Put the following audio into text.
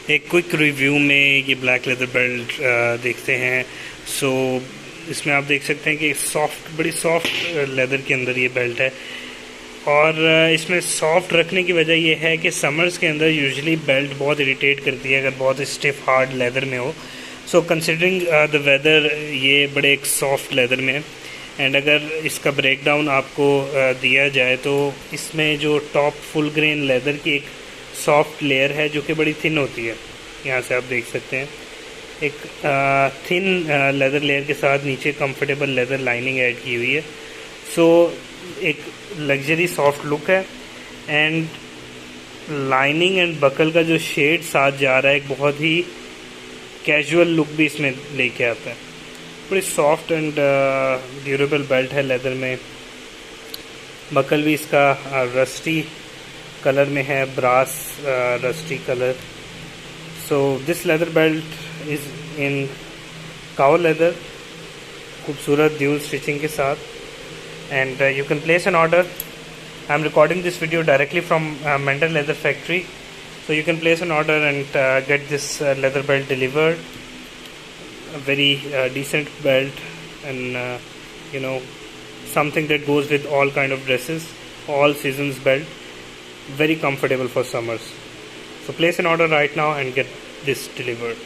एक quick review में ये ब्लैक लेदर बेल्ट देखते हैं। सो इसमें आप देख सकते हैं कि बड़ी सॉफ्ट लेदर के अंदर ये बेल्ट है। और इसमें सॉफ्ट रखने की वजह ये है कि समर्स के अंदर यूजुअली बेल्ट बहुत इरिटेट करती है अगर बहुत स्टिफ हार्ड लेदर में हो। सो कंसिडरिंग द वेदर ये बड़े एक सॉफ्ट लेदर में है। एंड अगर इसका ब्रेकडाउन आपको दिया जाए तो इसमें जो टॉप फुल ग्रेन लेदर की एक सॉफ्ट लेयर है जो कि बड़ी थिन होती है। यहाँ से आप देख सकते हैं एक थिन लेदर लेयर के साथ नीचे कंफर्टेबल लेदर लाइनिंग ऐड की हुई है। सो एक लग्जरी सॉफ्ट लुक है। एंड लाइनिंग एंड बकल का जो शेड साथ जा रहा है एक बहुत ही कैजुअल लुक भी इसमें लेके आता है। बड़ी सॉफ्ट एंड ड्यूरेबल बेल्ट है लेदर में। बकल भी इसका रस्टी कलर में है, brass rusty colour. So this leather belt is in cow leather, खूबसूरत ड्यूल स्टिचिंग के साथ। And you can place an order. I am recording this video directly from Mender leather factory, so you can place an order and get this leather belt delivered. A very decent belt, and something that goes with all kind of dresses, all seasons belt, very comfortable for summers. So place an order right now and get this delivered.